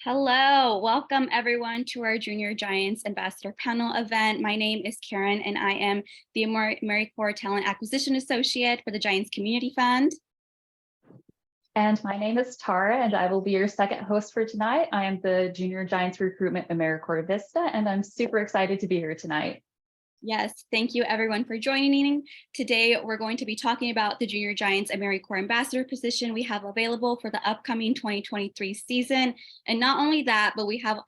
Hello, welcome everyone to our Junior Giants Ambassador Panel event. My name is Karen and I am the AmeriCorps Talent Acquisition Associate for the Giants Community Fund. And my name is Tara and I will be your second host for tonight. I am the Junior Giants Recruitment AmeriCorps Vista and I'm super excited to be here tonight. Yes, thank you everyone for joining. Today, we're going to be talking about the Junior Giants AmeriCorps Ambassador position we have available for the upcoming 2023 season. And not only that, but we have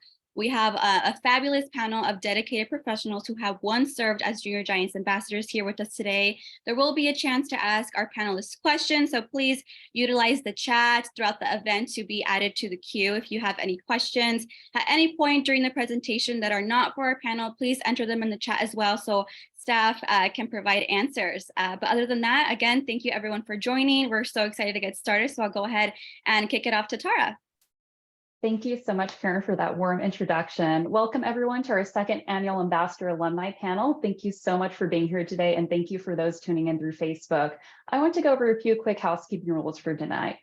a fabulous panel of dedicated professionals who have once served as Junior Giants ambassadors here with us today. There will be a chance to ask our panelists questions, so please utilize the chat throughout the event to be added to the queue if you have any questions. At any point during the presentation that are not for our panel, please enter them in the chat as well so staff can provide answers. But other than that, again, thank you everyone for joining. We're so excited to get started, so I'll go ahead and kick it off to Tara. Thank you so much, Karen, for that warm introduction. Welcome everyone to our second annual Ambassador Alumni panel. Thank you so much for being here today, and thank you for those tuning in through Facebook. I want to go over a few quick housekeeping rules for tonight.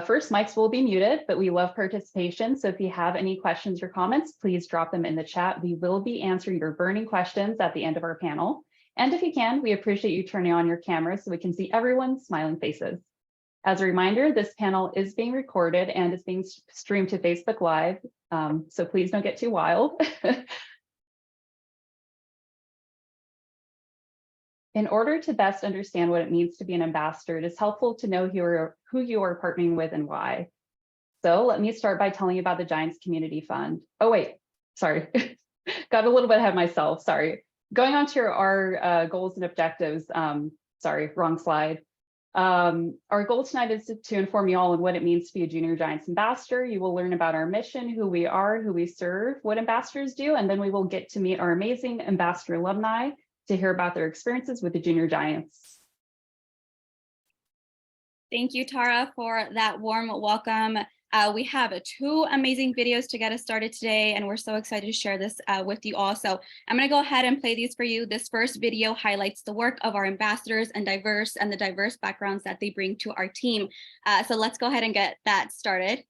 First, mics will be muted, but we love participation. So if you have any questions or comments, please drop them in the chat. We will be answering your burning questions at the end of our panel. And if you can, we appreciate you turning on your cameras so we can see everyone's smiling faces. As a reminder, this panel is being recorded and is being streamed to Facebook Live, so please don't get too wild. In order to best understand what it means to be an ambassador, it is helpful to know who you are partnering with and why. So let me start by telling you about the Giants Community Fund. Oh wait, sorry, got a little bit ahead of myself, sorry. Going on to our goals and objectives, sorry, wrong slide. Our goal tonight is to inform you all on what it means to be a Junior Giants ambassador. You will learn about our mission, who we are, who we serve, what ambassadors do, and then we will get to meet our amazing ambassador alumni to hear about their experiences with the Junior Giants. Thank you, Tara, for that warm welcome. We have two amazing videos to get us started today, and we're so excited to share this with you all. So I'm going to go ahead and play these for you. This first video highlights the work of our ambassadors and the diverse backgrounds that they bring to our team. So let's go ahead and get that started.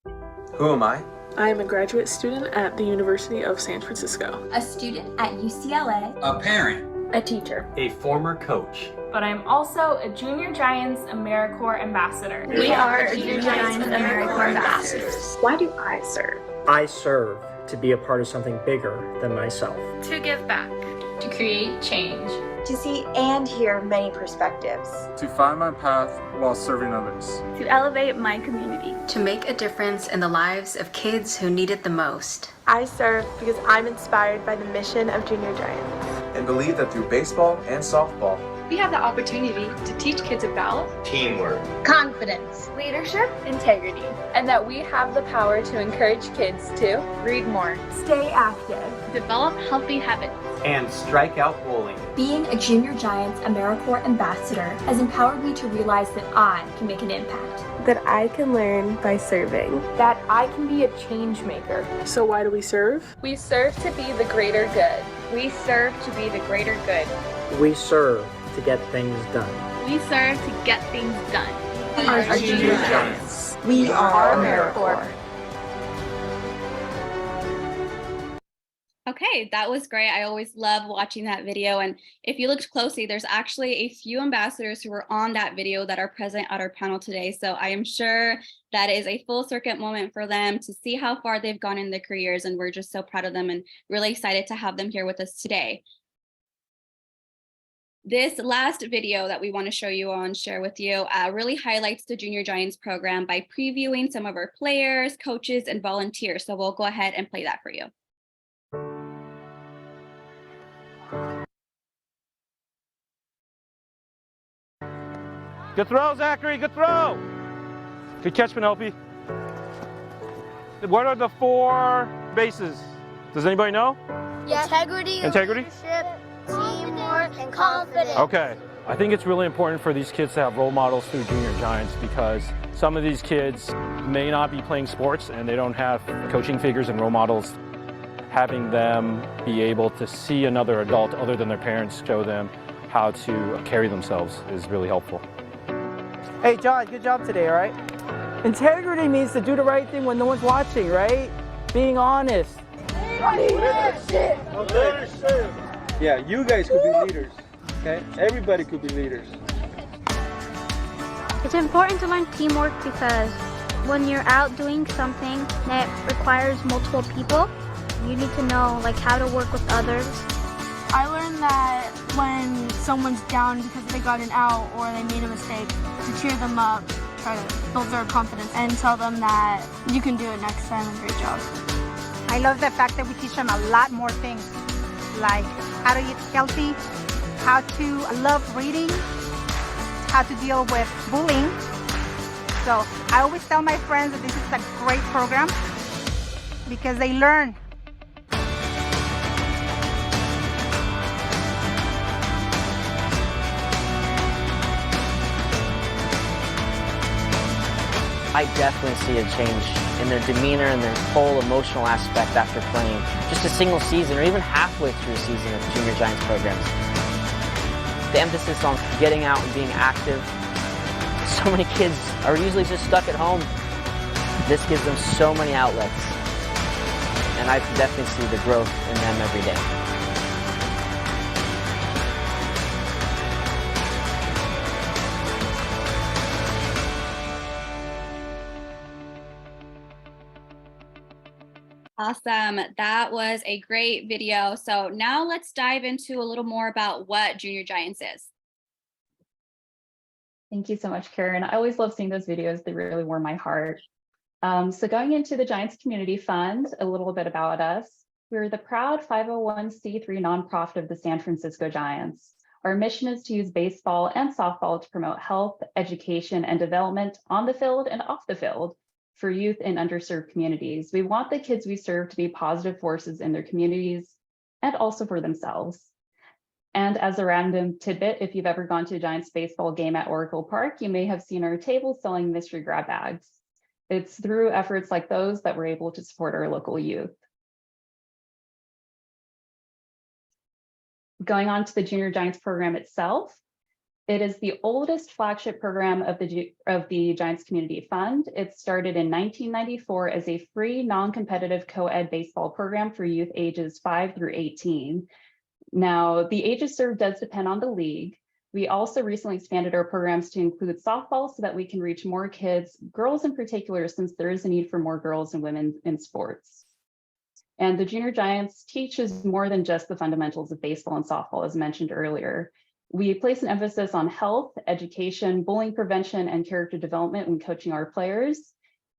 Who am I? I am a graduate student at the University of San Francisco. A student at UCLA. A parent. A teacher. A former coach. But I'm also a Junior Giants AmeriCorps ambassador. We are Junior Giants AmeriCorps ambassadors. Why do I serve? I serve to be a part of something bigger than myself. To give back. To create change. To see and hear many perspectives. To find my path while serving others. To elevate my community. To make a difference in the lives of kids who need it the most. I serve because I'm inspired by the mission of Junior Giants. And believe that through baseball and softball, we have the opportunity to teach kids about teamwork, confidence, leadership, integrity, and that we have the power to encourage kids to read more, stay active, develop healthy habits, and strike out bullying. Being a Junior Giants AmeriCorps ambassador has empowered me to realize that I can make an impact. That I can learn by serving. That I can be a change maker. So why do we serve? We serve to be the greater good. We serve to be the greater good. We serve to get things done. We serve to get things done. We are Junior Giants. We are AmeriCorps. Okay, that was great. I always love watching that video. And if you looked closely, there's actually a few ambassadors who were on that video that are present at our panel today. So I am sure that is a full circuit moment for them to see how far they've gone in their careers. And we're just so proud of them and really excited to have them here with us today. This last video that we want to show you and share with you really highlights the Junior Giants program by previewing some of our players, coaches, and volunteers. So we'll go ahead and play that for you. Good throw, Zachary, good throw. Good catch, Penelope. What are the 4 bases? Does anybody know? Yes. Integrity, leadership, teamwork, and confidence. Okay. I think it's really important for these kids to have role models through Junior Giants because some of these kids may not be playing sports and they don't have coaching figures and role models. Having them be able to see another adult other than their parents show them how to carry themselves is really helpful. Hey, John, good job today, all right? Integrity means to do the right thing when no one's watching, right? Being honest. Leadership. Yeah, you guys could be leaders, okay? Everybody could be leaders. It's important to learn teamwork because when you're out doing something that requires multiple people, you need to know like how to work with others. I learned that when someone's down because they got an out or they made a mistake, to cheer them up, try to build their confidence, and tell them that you can do it next time and great job. I love the fact that we teach them a lot more things, like how to eat healthy, how to love reading, how to deal with bullying. So I always tell my friends that this is a great program because they learn. I definitely see a change in their demeanor and their whole emotional aspect after playing just a single season or even halfway through a season of Junior Giants programs. The emphasis on getting out and being active. So many kids are usually just stuck at home. This gives them so many outlets. And I definitely see the growth in them every day. Awesome. That was a great video. So now let's dive into a little more about what Junior Giants is. Thank you so much, Karen. I always love seeing those videos. They really warm my heart. So going into the Giants Community Fund, a little bit about us. We're the proud 501c3 nonprofit of the San Francisco Giants. Our mission is to use baseball and softball to promote health, education, and development on the field and off the field for youth in underserved communities. We want the kids we serve to be positive forces in their communities and also for themselves. And as a random tidbit, if you've ever gone to a Giants baseball game at Oracle Park, you may have seen our table selling mystery grab bags. It's through efforts like those that we're able to support our local youth. Going on to the Junior Giants program itself, it is the oldest flagship program of the Giants Community Fund. It started in 1994 as a free, non-competitive co-ed baseball program for youth ages 5 through 18. Now, the ages served does depend on the league. We also recently expanded our programs to include softball so that we can reach more kids, girls in particular, since there is a need for more girls and women in sports. And the Junior Giants teaches more than just the fundamentals of baseball and softball, as mentioned earlier. We place an emphasis on health, education, bullying prevention, and character development when coaching our players.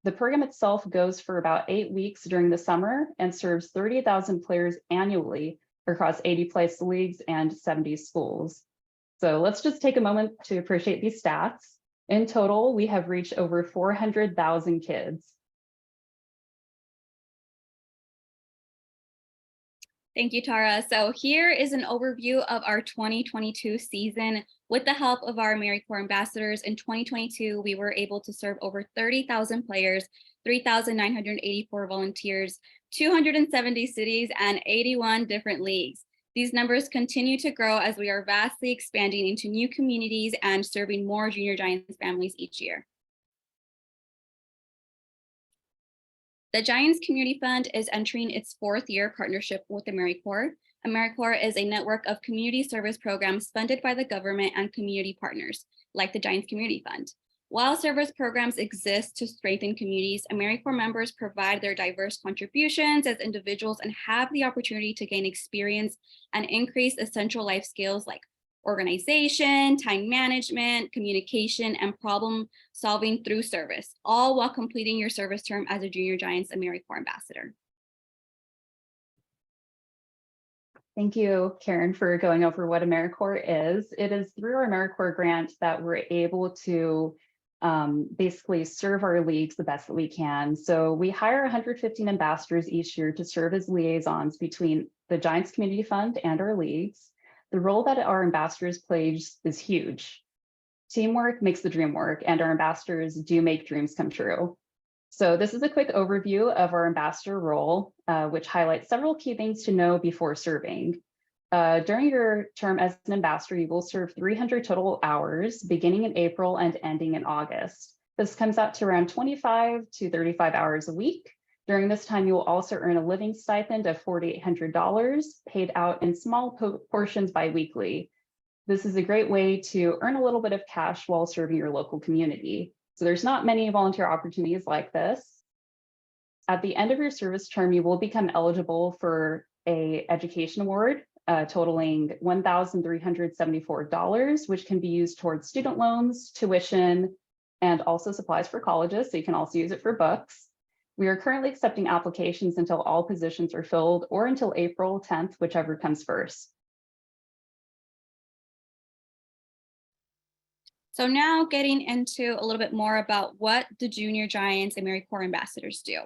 The program itself goes for about 8 weeks during the summer and serves 30,000 players annually across 80+ leagues and 70 schools. So let's just take a moment to appreciate these stats. In total, we have reached over 400,000 kids. Thank you, Tara. So here is an overview of our 2022 season. With the help of our AmeriCorps ambassadors in 2022, we were able to serve over 30,000 players, 3,984 volunteers, 270 cities, and 81 different leagues. These numbers continue to grow as we are vastly expanding into new communities and serving more Junior Giants families each year. The Giants Community Fund is entering its 4th year partnership with AmeriCorps. AmeriCorps is a network of community service programs funded by the government and community partners, like the Giants Community Fund. While service programs exist to strengthen communities, AmeriCorps members provide their diverse contributions as individuals and have the opportunity to gain experience and increase essential life skills like organization, time management, communication, and problem solving through service, all while completing your service term as a Junior Giants AmeriCorps ambassador. Thank you, Karen, for going over what AmeriCorps is. It is through our AmeriCorps grant that we're able to basically serve our leagues the best that we can. So we hire 115 ambassadors each year to serve as liaisons between the Giants Community Fund and our leagues. The role that our ambassadors play is huge. Teamwork makes the dream work, and our ambassadors do make dreams come true. So this is a quick overview of our ambassador role, which highlights several key things to know before serving. During your term as an ambassador, you will serve 300 total hours, beginning in April and ending in August. This comes out to around 25 to 35 hours a week. During this time, you will also earn a living stipend of $4,800 paid out in small portions biweekly. This is a great way to earn a little bit of cash while serving your local community. So there's not many volunteer opportunities like this. At the end of your service term, you will become eligible for an education award totaling $1,374, which can be used towards student loans, tuition, and also supplies for colleges. So you can also use it for books. We are currently accepting applications until all positions are filled or until April 10th, whichever comes first. So now getting into a little bit more about what the Junior Giants AmeriCorps ambassadors do.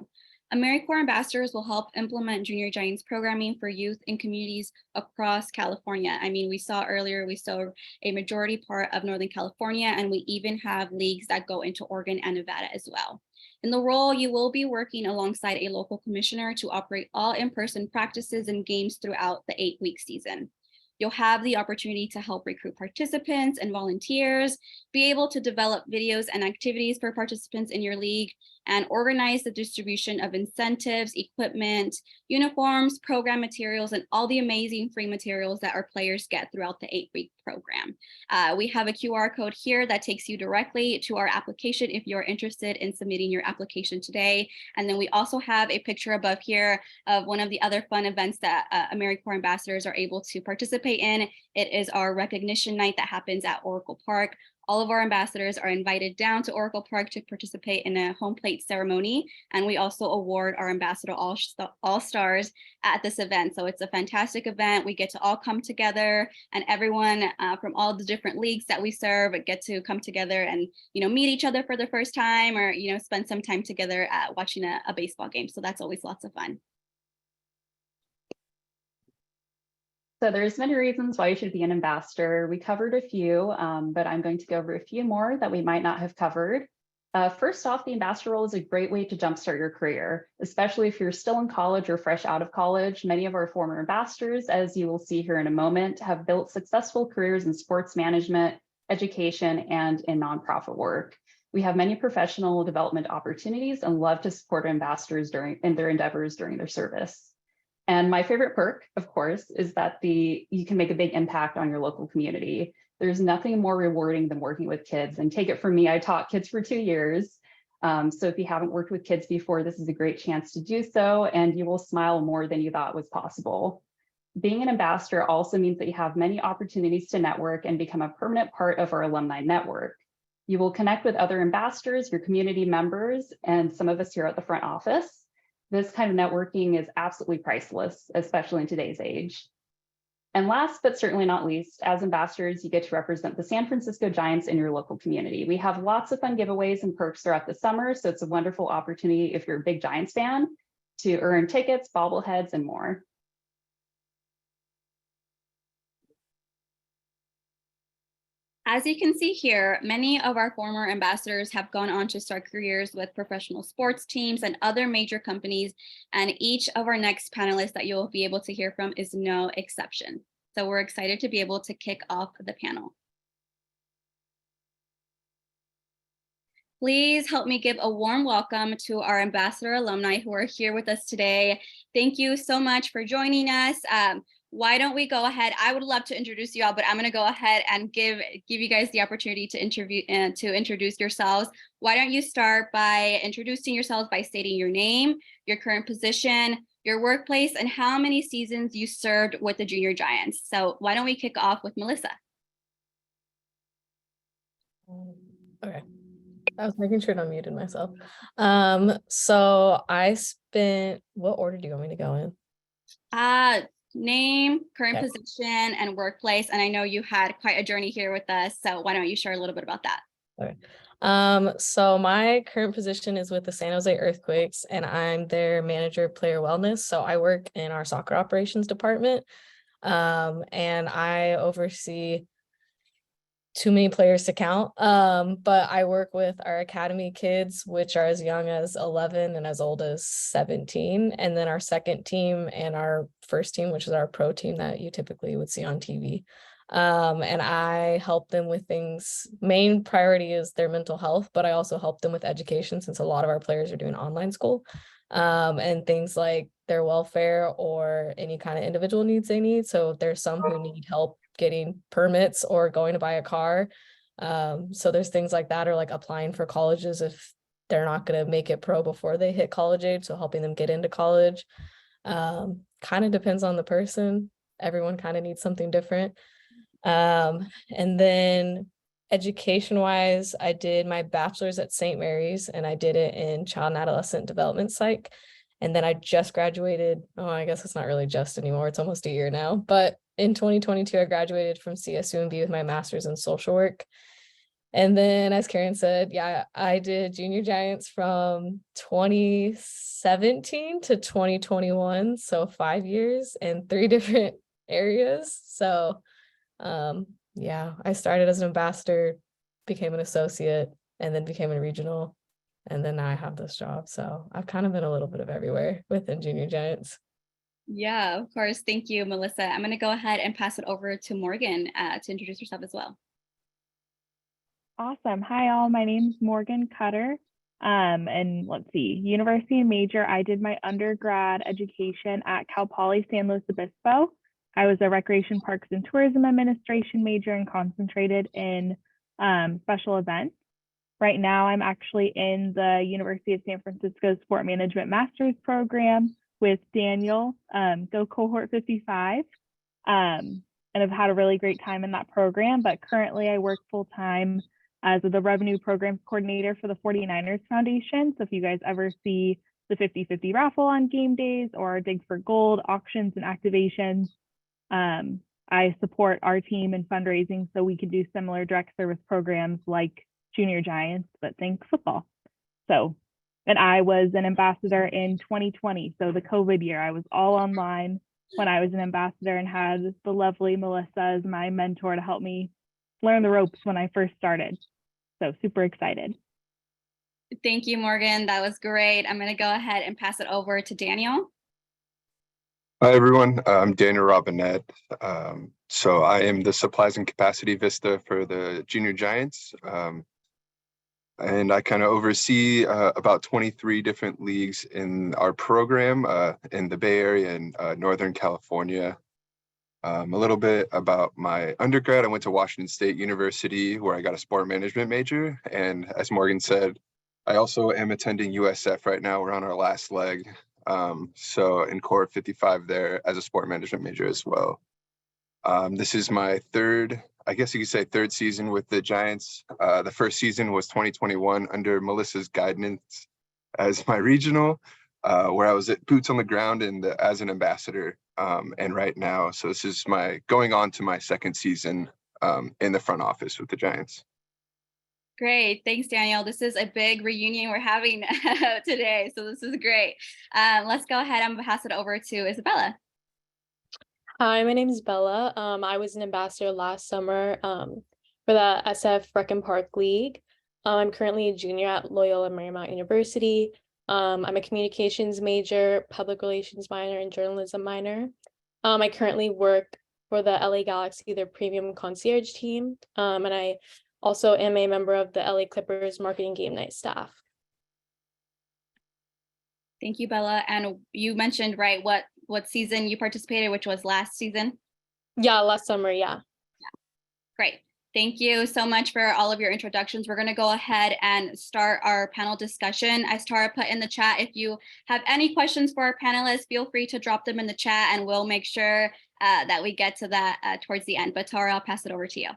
AmeriCorps ambassadors will help implement Junior Giants programming for youth in communities across California. I mean, we saw earlier, we saw a majority part of Northern California, and we even have leagues that go into Oregon and Nevada as well. In the role, you will be working alongside a local commissioner to operate all in-person practices and games throughout the 8-week season. You'll have the opportunity to help recruit participants and volunteers, be able to develop videos and activities for participants in your league, and organize the distribution of incentives, equipment, uniforms, program materials, and all the amazing free materials that our players get throughout the 8-week program. We have a QR code here that takes you directly to our application if you're interested in submitting your application today. And then we also have a picture above here of one of the other fun events that AmeriCorps ambassadors are able to participate in. It is our recognition night that happens at Oracle Park. All of our ambassadors are invited down to Oracle Park to participate in a home plate ceremony. And we also award our Ambassador All-Stars at this event. So it's a fantastic event. We get to all come together, and everyone from all the different leagues that we serve get to come together and, meet each other for the first time, or, spend some time together watching a baseball game. So that's always lots of fun. So there's many reasons why you should be an ambassador. We covered a few, but I'm going to go over a few more that we might not have covered. First off, the ambassador role is a great way to jumpstart your career, especially if you're still in college or fresh out of college. Many of our former ambassadors, as you will see here in a moment, have built successful careers in sports management, education, and in nonprofit work. We have many professional development opportunities and love to support ambassadors in their endeavors during their service. And my favorite perk, of course, is that you can make a big impact on your local community. There's nothing more rewarding than working with kids. And take it from me, I taught kids for 2 years. So if you haven't worked with kids before, this is a great chance to do so, and you will smile more than you thought was possible. Being an ambassador also means that you have many opportunities to network and become a permanent part of our alumni network. You will connect with other ambassadors, your community members, and some of us here at the front office. This kind of networking is absolutely priceless, especially in today's age. And last but certainly not least, as ambassadors, you get to represent the San Francisco Giants in your local community. We have lots of fun giveaways and perks throughout the summer, so it's a wonderful opportunity if you're a big Giants fan to earn tickets, bobbleheads, and more. As you can see here, many of our former ambassadors have gone on to start careers with professional sports teams and other major companies, and each of our next panelists that you'll be able to hear from is no exception. So we're excited to be able to kick off the panel. Please help me give a warm welcome to our Ambassador Alumni who are here with us today. Thank you so much for joining us. Why don't we go ahead? I would love to introduce you all, but I'm going to go ahead and give you guys the opportunity to introduce yourselves. Why don't you start by introducing yourselves by stating your name, your current position, your workplace, and how many seasons you served with the Junior Giants. So why don't we kick off with Melissa? Okay. I was making sure to unmuted myself. So I spent, what order do you want me to go in? Name, current position, and workplace. And I know you had quite a journey here with us, so why don't you share a little bit about that? Okay. So my current position is with the San Jose Earthquakes, and I'm their manager of player wellness. So I work in our soccer operations department, and I oversee too many players to count. But I work with our academy kids, which are as young as 11 and as old as 17. And then our second team and our first team, which is our pro team that you typically would see on TV. And I help them with things. Main priority is their mental health, but I also help them with education since a lot of our players are doing online school. And things like their welfare or any kind of individual needs they need. So there's some who need help getting permits or going to buy a car. So there's things like that, or like applying for colleges if they're not going to make it pro before they hit college age. So helping them get into college. Kind of depends on the person. Everyone kind of needs something different. And then education wise, I did my bachelor's at St. Mary's and I did it in child and adolescent development psych. And then I just graduated. Oh, I guess it's not really just anymore. It's almost a year now. But in 2022, I graduated from CSUMB with my master's in social work. And then, as Karen said, yeah, I did Junior Giants from 2017 to 2021. So 5 years in 3 different areas. So yeah, I started as an ambassador, became an associate, and then became a regional. And then now I have this job. So I've kind of been a little bit of everywhere within Junior Giants. Yeah, of course. Thank you, Melissa. I'm going to go ahead and pass it over to Morgan to introduce herself as well. Awesome. Hi, all. My name is Morgan Cutter. And let's see, university major, I did my undergrad education at Cal Poly San Luis Obispo. I was a recreation, parks, and tourism administration major and concentrated in special events. Right now, I'm actually in the University of San Francisco Sport Management Master's Program with Daniel, go cohort 55. And I've had a really great time in that program, but currently I work full-time as the revenue programs coordinator for the 49ers Foundation. So if you guys ever see the 50-50 raffle on game days or Dig for Gold auctions and activations, I support our team in fundraising so we can do similar direct service programs like Junior Giants, but think football. So, and I was an ambassador in 2020. So the COVID year, I was all online when I was an ambassador and had the lovely Melissa as my mentor to help me learn the ropes when I first started. So super excited. Thank you, Morgan. That was great. I'm going to go ahead and pass it over to Daniel. Hi, everyone. I'm Daniel Robinette. So I am the supplies and capacity vista for the Junior Giants. And I kind of oversee about 23 different leagues in our program in the Bay Area and Northern California. A little bit about my undergrad. I went to Washington State University where I got a sport management major. And as Morgan said, I also am attending USF right now. We're on our last leg. So in cohort 55 there as a sport management major as well. This is my third, I guess you could say third season with the Giants. The first season was 2021 under Melissa's guidance as my regional, where I was at boots on the ground and as an ambassador. And right now, so this is going on to my second season in the front office with the Giants. Great. Thanks, Daniel. This is a big reunion we're having today. So this is great. Let's go ahead and pass it over to Isabella. Hi, my name is Bella. I was an ambassador last summer for the SF Rec and Park League. I'm currently a junior at Loyola Marymount University. I'm a communications major, public relations minor, and journalism minor. I currently work for the LA Galaxy, their premium concierge team, and I also am a member of the LA Clippers marketing game night staff. Thank you, Bella. And you mentioned, right, what season you participated, which was last season? Yeah, last summer, yeah. Great. Thank you so much for all of your introductions. We're going to go ahead and start our panel discussion. As Tara put in the chat, if you have any questions for our panelists, feel free to drop them in the chat and we'll make sure that we get to that towards the end. But Tara, I'll pass it over to you.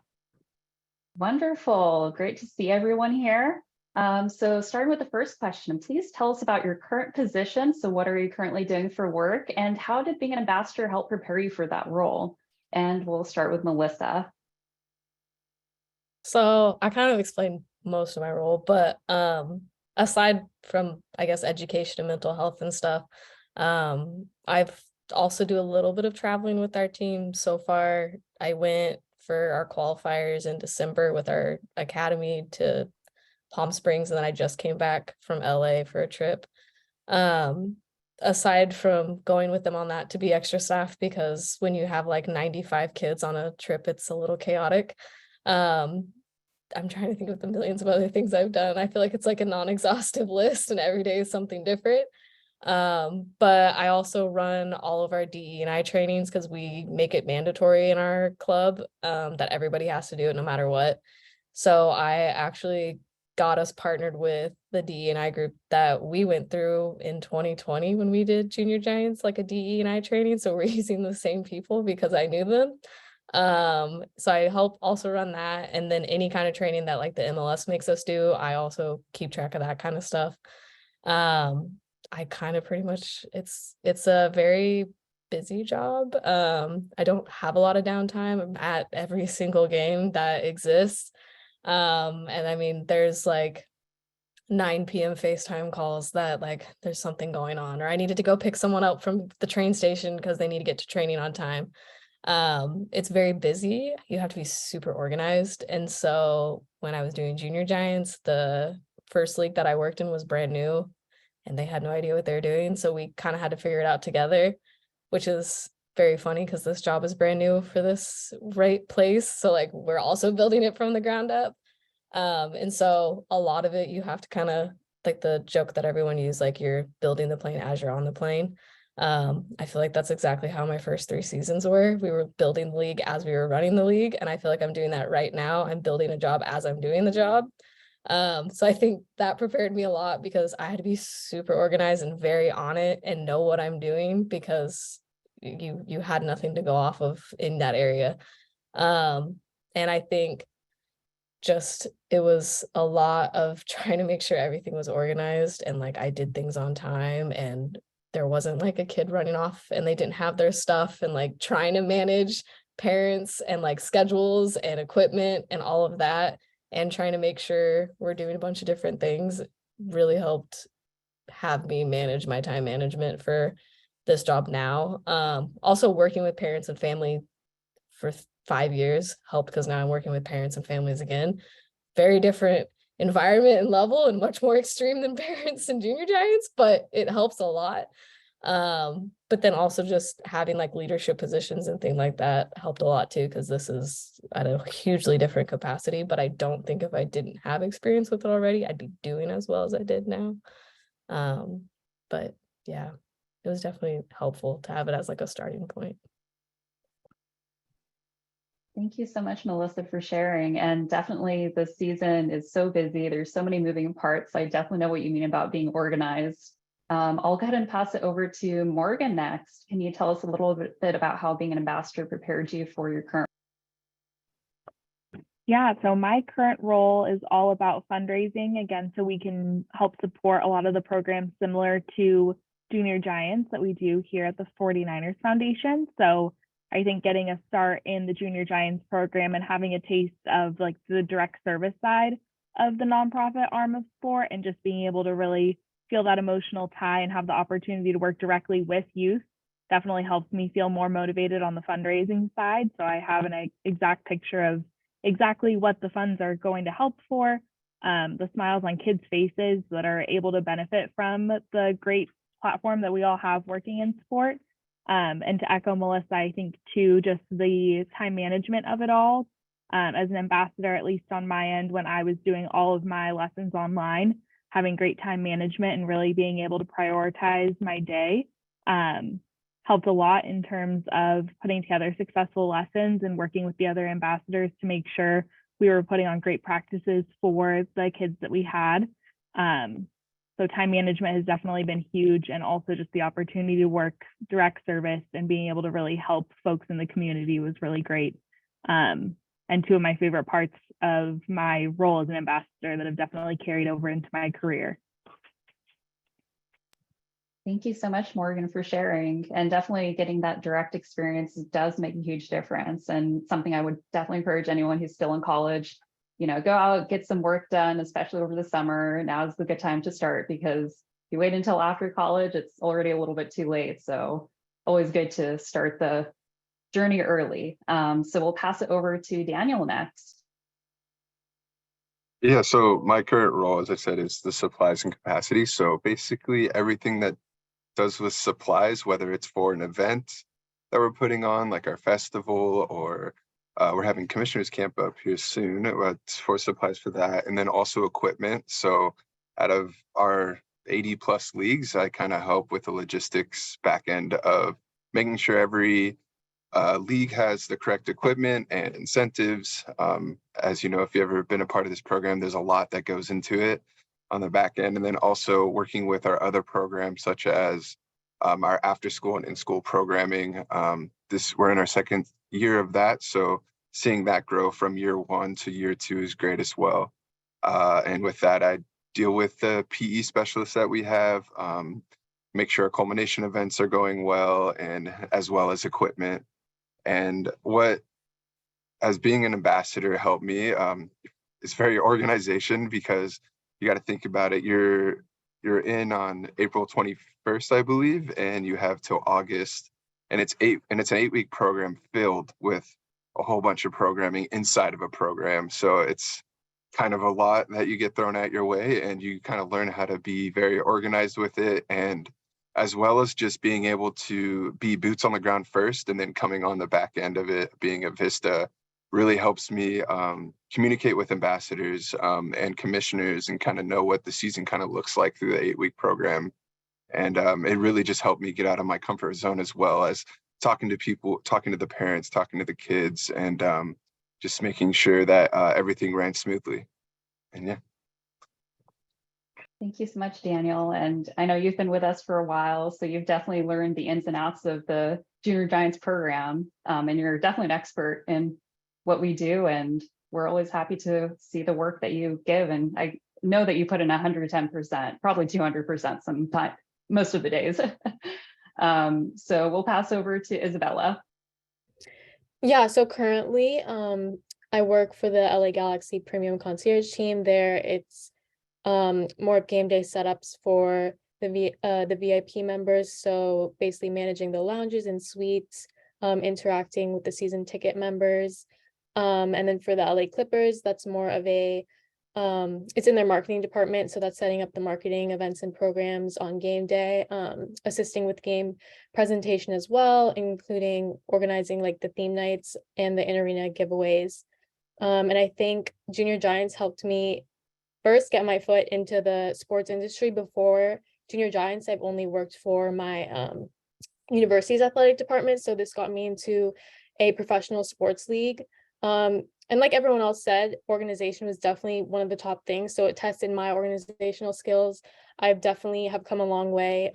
Wonderful. Great to see everyone here. So starting with the first question, please tell us about your current position. So what are you currently doing for work and how did being an ambassador help prepare you for that role? And we'll start with Melissa. So I kind of explained most of my role, but aside from, I guess, education and mental health and stuff, I've also do a little bit of traveling with our team. So far, I went for our qualifiers in December with our academy to Palm Springs, and then I just came back from LA for a trip. Aside from going with them on that to be extra staff, because when you have like 95 kids on a trip, it's a little chaotic. I'm trying to think of the millions of other things I've done. I feel like it's like a non-exhaustive list and every day is something different. But I also run all of our DE&I trainings because we make it mandatory in our club that everybody has to do it no matter what. So I actually got us partnered with the DE&I group that we went through in 2020 when we did Junior Giants, like a DE&I training. So we're using the same people because I knew them. So I help also run that, and then any kind of training that like the MLS makes us do, I also keep track of that kind of stuff. I kind of pretty much, it's a very busy job. I don't have a lot of downtime. I'm at every single game that exists. And I mean, there's like 9 p.m. FaceTime calls that like there's something going on, or I needed to go pick someone up from the train station because they need to get to training on time. It's very busy. You have to be super organized. And so when I was doing Junior Giants, the first league that I worked in was brand new and they had no idea what they were doing. So we kind of had to figure it out together, which is very funny because this job is brand new for this right place. So like we're also building it from the ground up. And so a lot of it, you have to kind of like the joke that everyone used, like you're building the plane as you're on the plane. I feel like that's exactly how my first 3 seasons were. We were building the league as we were running the league. And I feel like I'm doing that right now. I'm building a job as I'm doing the job. So I think that prepared me a lot because I had to be super organized and very on it and know what I'm doing because you had nothing to go off of in that area. And I think just it was a lot of trying to make sure everything was organized and like I did things on time and there wasn't like a kid running off and they didn't have their stuff, and like trying to manage parents and like schedules and equipment and all of that and trying to make sure we're doing a bunch of different things really helped have me manage my time management for this job now. Also working with parents and family for 5 years helped because now I'm working with parents and families again. Very different environment and level and much more extreme than parents and Junior Giants, but it helps a lot. But then also just having like leadership positions and things like that helped a lot too, because this is at a hugely different capacity, but I don't think if I didn't have experience with it already, I'd be doing as well as I did now. But yeah, it was definitely helpful to have it as like a starting point. Thank you so much, Melissa, for sharing. And definitely the season is so busy. There's so many moving parts. I definitely know what you mean about being organized. I'll go ahead and pass it over to Morgan next. Can you tell us a little bit about how being an ambassador prepared you for your current? Yeah, so my current role is all about fundraising, again, so we can help support a lot of the programs similar to Junior Giants that we do here at the 49ers Foundation. So I think getting a start in the Junior Giants program and having a taste of like the direct service side of the nonprofit arm of sport and just being able to really feel that emotional tie and have the opportunity to work directly with youth definitely helps me feel more motivated on the fundraising side. So I have an exact picture of exactly what the funds are going to help for, the smiles on kids' faces that are able to benefit from the great platform that we all have working in sport. And to echo Melissa, I think too, just the time management of it all. As an ambassador, at least on my end, when I was doing all of my lessons online, having great time management and really being able to prioritize my day helped a lot in terms of putting together successful lessons and working with the other ambassadors to make sure we were putting on great practices for the kids that we had. So time management has definitely been huge, and also just the opportunity to work direct service and being able to really help folks in the community was really great. And 2 of my favorite parts of my role as an ambassador that have definitely carried over into my career. Thank you so much, Morgan, for sharing. And definitely getting that direct experience does make a huge difference, and something I would definitely encourage anyone who's still in college, you know, go out, get some work done, especially over the summer. Now is the good time to start, because if you wait until after college, it's already a little bit too late. So always good to start the journey early. So we'll pass it over to Daniel next. Yeah, so my current role, as I said, is the supplies and capacity. So basically everything that does with supplies, whether it's for an event that we're putting on, like our festival, or we're having commissioners camp up here soon, for supplies for that, and then also equipment. So out of our 80 plus leagues, I kind of help with the logistics back end of making sure every league has the correct equipment and incentives. As you know, if you've ever been a part of this program, there's a lot that goes into it on the back end. And then also working with our other programs, such as our after school and in-school programming. We're in our second year of that. So seeing that grow from year 1 to year 2 is great as well. And with that, I deal with the PE specialists that we have, make sure our culmination events are going well, and as well as equipment. And what, as being an ambassador, helped me is very organization, because you got to think about it. You're in on April 21st, I believe, and you have till August, and it's an 8-week program filled with a whole bunch of programming inside of a program. So it's kind of a lot that you get thrown at your way, and you kind of learn how to be very organized with it, and as well as just being able to be boots on the ground first, and then coming on the back end of it, being a Vista, really helps me communicate with ambassadors and commissioners, and kind of know what the season kind of looks like through the 8-week program. And it really just helped me get out of my comfort zone, as well as talking to people, talking to the parents, talking to the kids, and just making sure that everything ran smoothly. And yeah. Thank you so much, Daniel. And I know you've been with us for a while, so you've definitely learned the ins and outs of the Junior Giants program. And you're definitely an expert in what we do. And we're always happy to see the work that you give. And I know that you put in 110%, probably 200% sometime, most of the days. So we'll pass over to Isabella. Yeah, so currently I work for the LA Galaxy Premium Concierge team there. It's more of game day setups for the VIP members. So basically managing the lounges and suites, interacting with the season ticket members. And then for the LA Clippers, that's more of a, it's in their marketing department. So that's setting up the marketing events and programs on game day, assisting with game presentation as well, including organizing like the theme nights and the in-arena giveaways. And I think Junior Giants helped me first get my foot into the sports industry. Before Junior Giants, I've only worked for my university's athletic department. So this got me into a professional sports league. And like everyone else said, organization was definitely one of the top things. So it tested my organizational skills. I've definitely have come a long way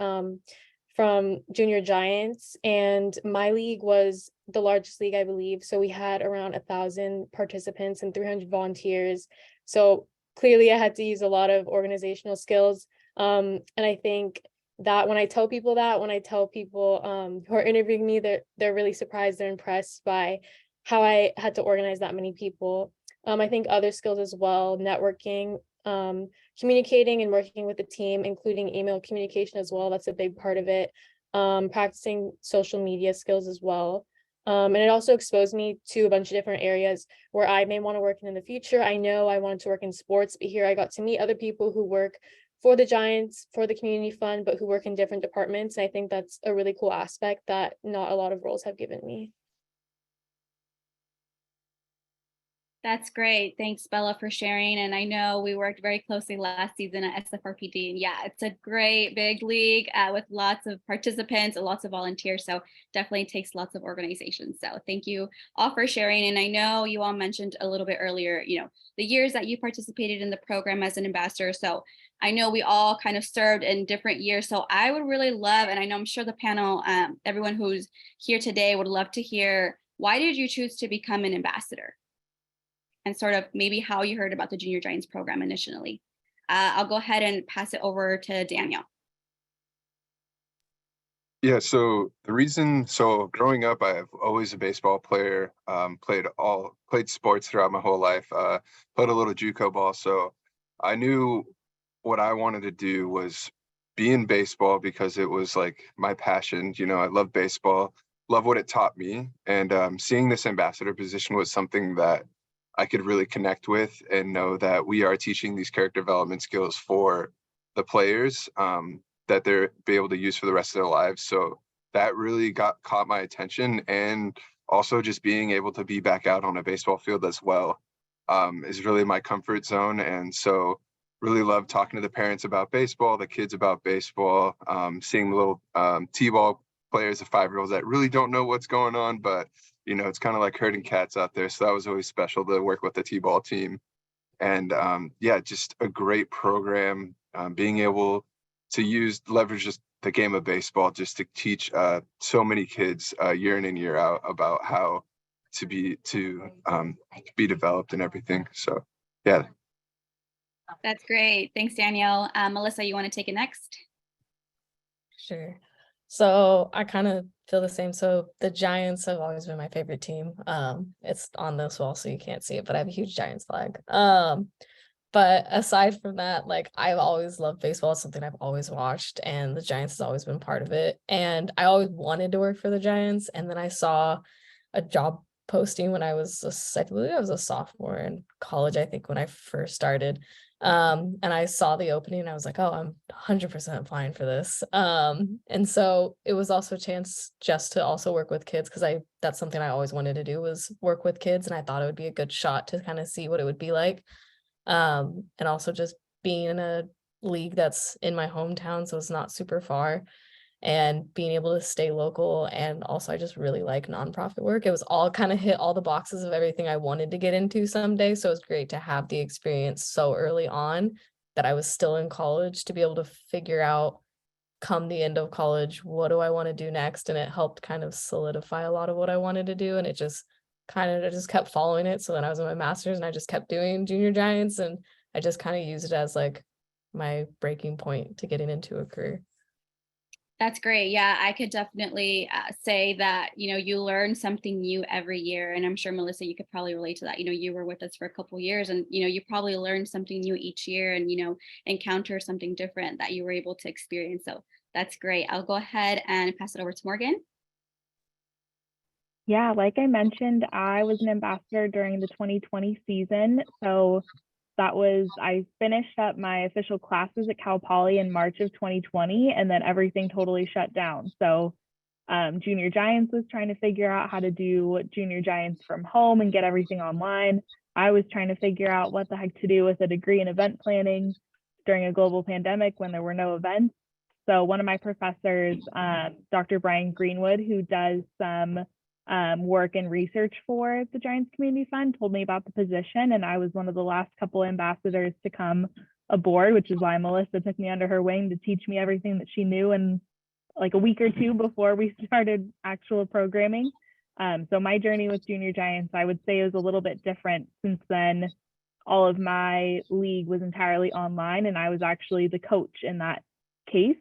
from Junior Giants, and my league was the largest league, I believe. So we had around 1,000 participants and 300 volunteers. So clearly I had to use a lot of organizational skills. And I think that when I tell people who are interviewing me, they're really surprised, they're impressed by how I had to organize that many people. I think other skills as well, networking, communicating and working with the team, including email communication as well. That's a big part of it. Practicing social media skills as well. And it also exposed me to a bunch of different areas where I may want to work in the future. I know I wanted to work in sports, but here I got to meet other people who work for the Giants, for the community fund, but who work in different departments. And I think that's a really cool aspect that not a lot of roles have given me. That's great. Thanks, Bella, for sharing. And I know we worked very closely last season at SFRPD. And yeah, it's a great big league with lots of participants and lots of volunteers. So definitely takes lots of organization. So thank you all for sharing. And I know you all mentioned a little bit earlier, the years that you participated in the program as an ambassador. So I know we all kind of served in different years. So I would really love, and I know I'm sure the panel, everyone who's here today would love to hear, why did you choose to become an ambassador? And sort of maybe how you heard about the Junior Giants program initially. I'll go ahead and pass it over to Daniel. Yeah, so growing up, I've always a baseball player, played sports throughout my whole life, played a little JUCO ball. So I knew what I wanted to do was be in baseball, because it was like my passion. I love baseball. love what it taught me. And seeing this ambassador position was something that I could really connect with and know that we are teaching these character development skills for the players that they're be able to use for the rest of their lives. So that really caught my attention. And also just being able to be back out on a baseball field as well is really my comfort zone. And so really love talking to the parents about baseball, the kids about baseball, seeing the little T-ball players, the 5-year-olds that really don't know what's going on, but you know, it's kind of like herding cats out there. So that was always special to work with the T-ball team. And yeah, just a great program, being able to leverage just the game of baseball just to teach so many kids year in and year out about how to be developed and everything. So yeah. That's great. Thanks, Danielle. Melissa, you want to take it next? Sure. So I kind of feel the same. So the Giants have always been my favorite team. It's on this wall, so you can't see it, but I have a huge Giants flag. But aside from that, like I've always loved baseball. It's something I've always watched, and the Giants has always been part of it. And I always wanted to work for the Giants. And then I saw a job posting when I was I believe I was a sophomore in college, I think, when I first started. And I saw the opening and I was like, oh, I'm 100% applying for this. And so it was also a chance just to also work with kids, because that's something I always wanted to do, was work with kids. And I thought it would be a good shot to kind of see what it would be like. And also just being in a league that's in my hometown, so it's not super far, and being able to stay local. And also I just really like nonprofit work. It was all kind of hit all the boxes of everything I wanted to get into someday. So it was great to have the experience so early on that I was still in college, to be able to figure out come the end of college, what do I want to do next? And it helped kind of solidify a lot of what I wanted to do. And it just I just kept following it. So then I was in my master's and I just kept doing Junior Giants, and I just kind of used it as like my breaking point to getting into a career. That's great. Yeah, I could definitely say that, you learn something new every year. And I'm sure, Melissa, you could probably relate to that. You were with us for a couple of years, and, you probably learned something new each year, and, encounter something different that you were able to experience. So that's great. I'll go ahead and pass it over to Morgan. Yeah, like I mentioned, I was an ambassador during the 2020 season. So I finished up my official classes at Cal Poly in March of 2020, and then everything totally shut down. So Junior Giants was trying to figure out how to do Junior Giants from home and get everything online. I was trying to figure out what the heck to do with a degree in event planning during a global pandemic when there were no events. So one of my professors, Dr. Brian Greenwood, who does some work and research for the Giants Community Fund, told me about the position, and I was one of the last couple ambassadors to come aboard, which is why Melissa took me under her wing to teach me everything that she knew in like a week or two before we started actual programming. So my journey with Junior Giants, I would say, is a little bit different, since then all of my league was entirely online, and I was actually the coach in that case.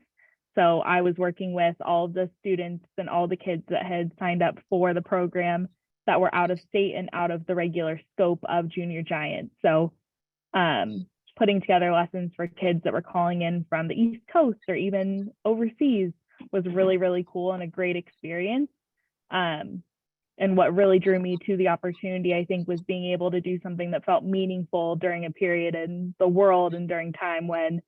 So I was working with all of the students and all the kids that had signed up for the program that were out of state and out of the regular scope of Junior Giants. So putting together lessons for kids that were calling in from the East Coast or even overseas was really, really cool and a great experience. And what really drew me to the opportunity, I think, was being able to do something that felt meaningful during a period in the world and during time when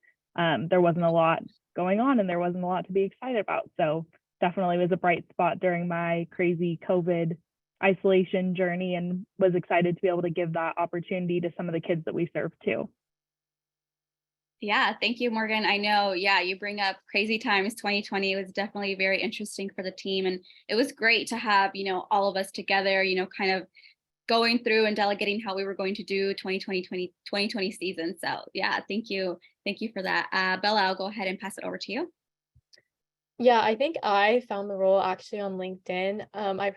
there wasn't a lot going on and there wasn't a lot to be excited about. So definitely was a bright spot during my crazy COVID isolation journey, and was excited to be able to give that opportunity to some of the kids that we serve too. Yeah, thank you, Morgan. I know, you bring up crazy times. 2020 was definitely very interesting for the team, and it was great to have, all of us together, kind of going through and delegating how we were going to do 2020 season. So yeah, thank you for that. Bella, I'll go ahead and pass it over to you. Yeah, I think I found the role actually on LinkedIn. I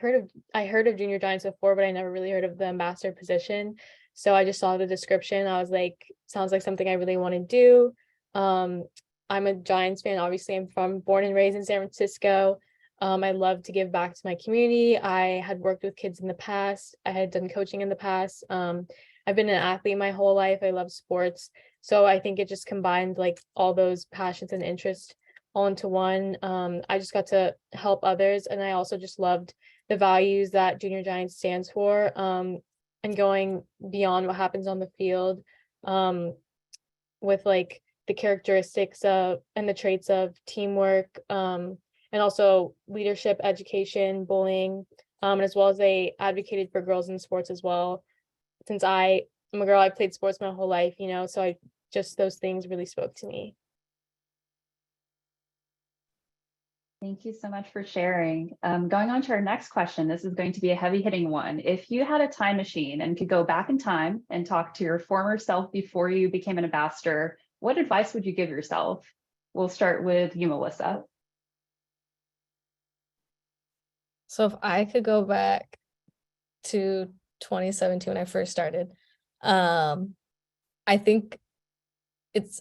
heard of Junior Giants before, but I never really heard of the ambassador position. So I just saw the description. I was like, sounds like something I really want to do. I'm a Giants fan. Obviously, I'm born and raised in San Francisco. I love to give back to my community. I had worked with kids in the past. I had done coaching in the past. I've been an athlete my whole life. I love sports. So I think it just combined like all those passions and interests all into one. I just got to help others, and I also just loved the values that Junior Giants stands for, and going beyond what happens on the field, with like the characteristics of and the traits of teamwork, and also leadership, education, bullying, as well as they advocated for girls in sports as well. Since I am a girl, I played sports my whole life, so I just those things really spoke to me. Thank you so much for sharing. Going on to our next question, this is going to be a heavy hitting one. If you had a time machine and could go back in time and talk to your former self before you became an ambassador, what advice would you give yourself? We'll start with you, Melissa. So if I could go back to 2017 when I first started, I think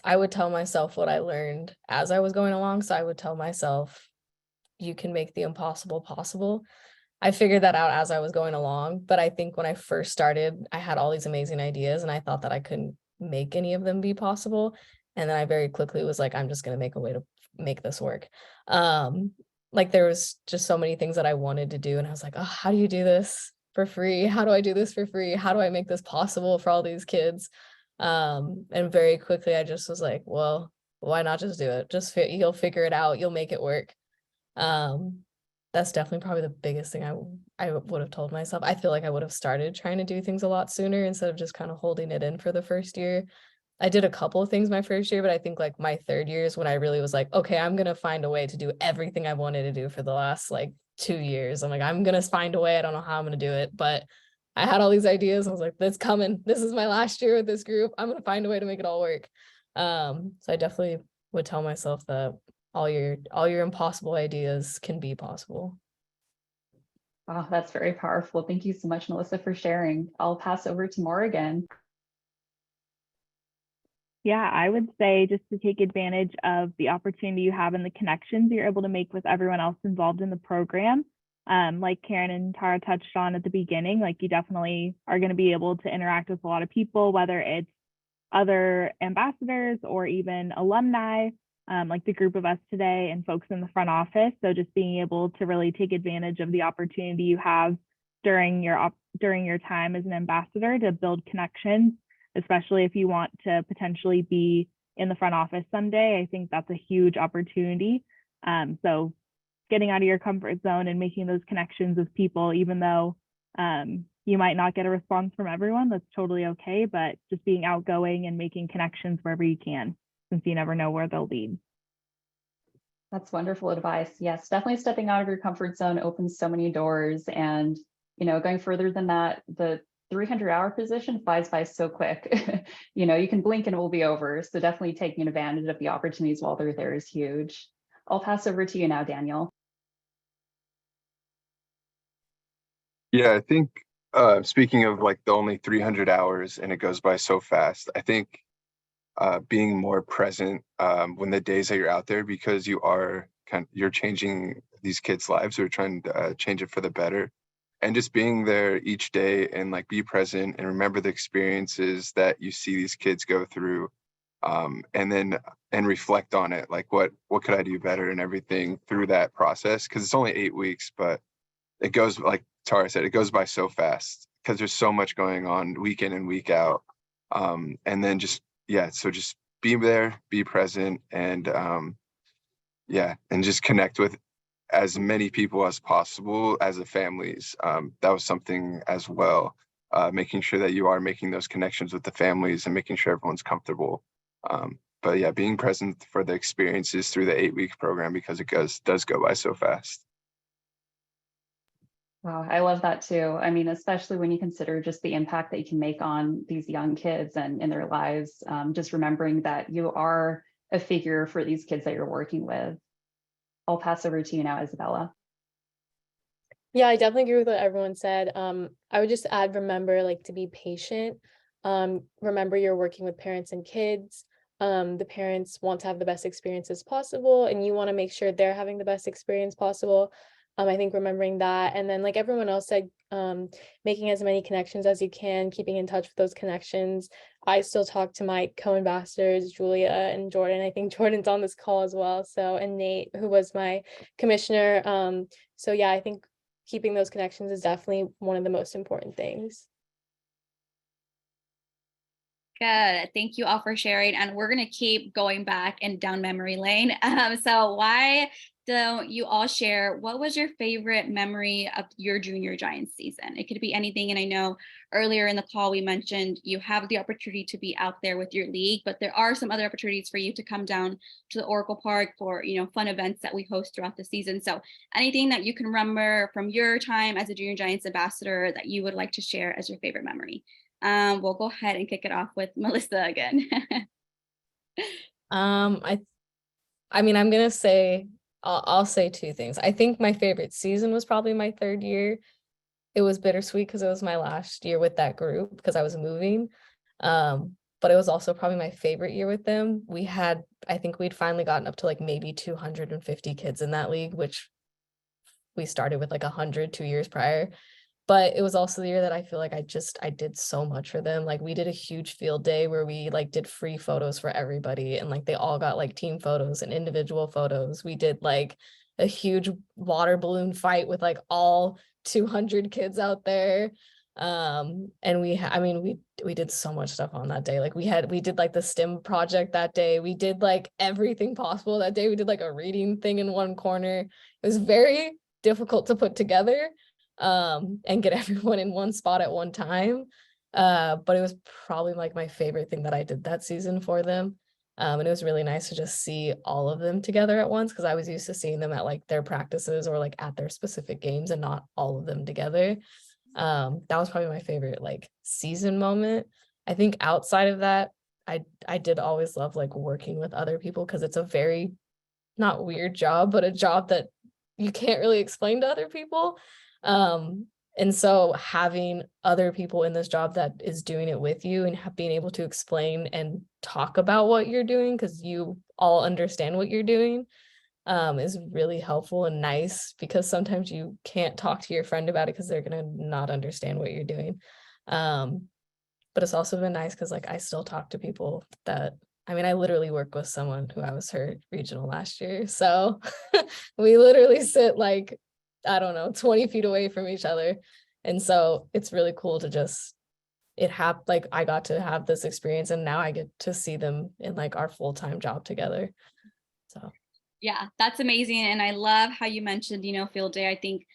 I would tell myself what I learned as I was going along. So I would tell myself, you can make the impossible possible. I figured that out as I was going along, but I think when I first started, I had all these amazing ideas and I thought that I couldn't make any of them be possible. And then I very quickly was like, I'm just going to make a way to make this work. Like there was just so many things that I wanted to do. And I was like, oh, how do you do this for free? How do I do this for free? How do I make this possible for all these kids? And very quickly, I just was like, well, why not just do it? You'll figure it out. You'll make it work. That's definitely probably the biggest thing I would have told myself. I feel like I would have started trying to do things a lot sooner instead of just kind of holding it in for the first year. I did a couple of things my first year, but I think like my third year is when I really was like, okay, I'm gonna find a way to do everything I've wanted to do for the last like 2 years. I'm like, I'm gonna find a way. I don't know how I'm gonna do it, but I had all these ideas. I was like, that's coming. This is my last year with this group. I'm gonna find a way to make it all work. So I definitely would tell myself that all your impossible ideas can be possible. Wow, that's very powerful. Thank you so much, Melissa, for sharing. I'll pass over to Morgan. Yeah, I would say just to take advantage of the opportunity you have and the connections you're able to make with everyone else involved in the program. Like Karen and Tara touched on at the beginning, like you definitely are going to be able to interact with a lot of people, whether it's other ambassadors or even alumni, like the group of us today and folks in the front office. So just being able to really take advantage of the opportunity you have during your time as an ambassador to build connections, especially if you want to potentially be in the front office someday. I think that's a huge opportunity. So getting out of your comfort zone and making those connections with people, even though you might not get a response from everyone, that's totally okay, but just being outgoing and making connections wherever you can, since you never know where they'll lead. That's wonderful advice. Yes, definitely stepping out of your comfort zone opens so many doors. And, going further than that, the 300-hour position flies by so quick. You can blink and it will be over. So definitely taking advantage of the opportunities while they're there is huge. I'll pass over to you now, Daniel. Yeah, I think speaking of like the only 300 hours and it goes by so fast, I think being more present when the days that you're out there, because you're changing these kids' lives, or trying to change it for the better, and just being there each day and like be present and remember the experiences that you see these kids go through, and reflect on it, like what could I do better and everything through that process, because it's only 8 weeks, but it goes, like Tara said, it goes by so fast because there's so much going on week in and week out. And then just be there, be present, and and just connect with as many people as possible as the families. That was something as well, making sure that you are making those connections with the families and making sure everyone's comfortable. But yeah, being present for the experiences through the 8-week program, because it does go by so fast. Wow, I love that too. I mean, especially when you consider just the impact that you can make on these young kids and in their lives, just remembering that you are a figure for these kids that you're working with. I'll pass over to you now, Isabella. Yeah, I definitely agree with what everyone said. I would just add, remember like to be patient. Remember you're working with parents and kids. The parents want to have the best experiences possible, and you want to make sure they're having the best experience possible. I think remembering that, and then like everyone else said, making as many connections as you can, keeping in touch with those connections. I still talk to my co-ambassadors, Julia and Jordan. I think Jordan's on this call as well. So, and Nate, who was my commissioner. So yeah, I think keeping those connections is definitely one of the most important things. Good. Thank you all for sharing. And we're going to keep going back and down memory lane. So why don't you all share what was your favorite memory of your Junior Giants season? It could be anything. And I know earlier in the call we mentioned you have the opportunity to be out there with your league, but there are some other opportunities for you to come down to the Oracle Park for, fun events that we host throughout the season. So anything that you can remember from your time as a Junior Giants ambassador that you would like to share as your favorite memory. We'll go ahead and kick it off with Melissa again. I mean, I'm gonna say I'll say two things. I think my favorite season was probably my third year. It was bittersweet because it was my last year with that group because I was moving. But it was also probably my favorite year with them. I think we'd finally gotten up to like maybe 250 kids in that league, which we started with like 100 2 years prior. But it was also the year that I feel like I did so much for them. Like we did a huge field day where we like did free photos for everybody, and like they all got like team photos and individual photos. We did like a huge water balloon fight with like all 200 kids out there. And we did so much stuff on that day. Like we did like the STEM project that day. We did like everything possible that day. We did like a reading thing in one corner. It was very difficult to put together and get everyone in one spot at one time. But it was probably like my favorite thing that I did that season for them. And it was really nice to just see all of them together at once, because I was used to seeing them at like their practices or like at their specific games and not all of them together. That was probably my favorite like season moment. I think outside of that, I did always love like working with other people, because it's a very not weird job, but a job that you can't really explain to other people. And so having other people in this job that is doing it with you and being able to explain and talk about what you're doing, because you all understand what you're doing, is really helpful and nice, because sometimes you can't talk to your friend about it because they're gonna not understand what you're doing. But it's also been nice because like I still talk to people that, I mean, I literally work with someone who I was her regional last year. So we literally sit like, I don't know, 20 feet away from each other. And so it's really cool to just, like I got to have this experience, and now I get to see them in like our full-time job together. So yeah, that's amazing. And I love how you mentioned, field day. I think,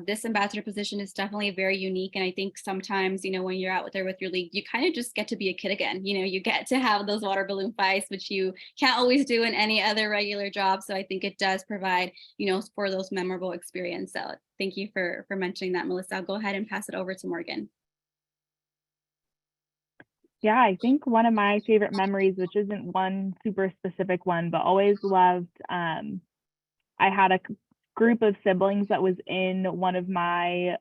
this ambassador position is definitely very unique. And I think sometimes, when you're out there with your league, you kind of just get to be a kid again. You get to have those water balloon fights, which you can't always do in any other regular job. So I think it does provide, for those memorable experience. So thank you for mentioning that, Melissa. I'll go ahead and pass it over to Morgan. Yeah, I think one of my favorite memories, which isn't one super specific one, but always loved, I had a group of siblings that was in one of my,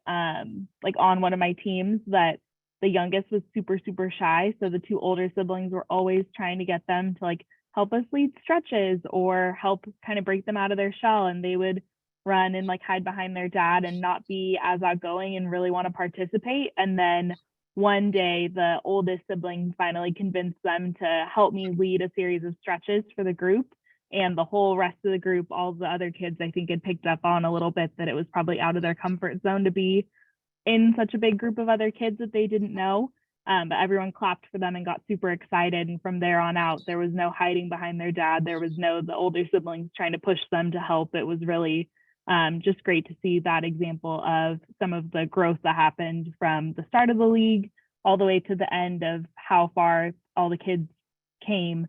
like on one of my teams, that the youngest was super, super shy. So the two older siblings were always trying to get them to like help us lead stretches or help kind of break them out of their shell. And they would run and like hide behind their dad and not be as outgoing and really want to participate. And then one day, the oldest sibling finally convinced them to help me lead a series of stretches for the group. And the whole rest of the group, all the other kids, I think had picked up on a little bit that it was probably out of their comfort zone to be in such a big group of other kids that they didn't know. But everyone clapped for them and got super excited. And from there on out, there was no hiding behind their dad. There was no the older siblings trying to push them to help. It was really just great to see that example of some of the growth that happened from the start of the league all the way to the end of how far all the kids came,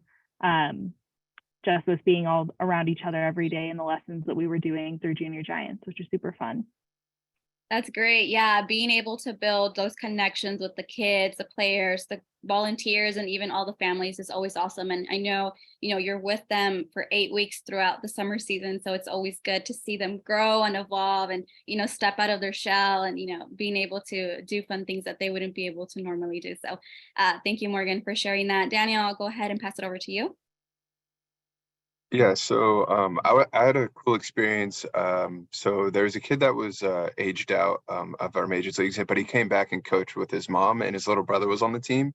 just with being all around each other every day and the lessons that we were doing through Junior Giants, which is super fun. That's great. Yeah, being able to build those connections with the kids, the players, the volunteers, and even all the families is always awesome. And I know, you're with them for 8 weeks throughout the summer season. So it's always good to see them grow and evolve and, step out of their shell and, being able to do fun things that they wouldn't be able to normally do. So thank you, Morgan, for sharing that. Daniel, I'll go ahead and pass it over to you. Yeah, so I had a cool experience. So there was a kid that was aged out of our major leagues, but he came back and coached with his mom, and his little brother was on the team.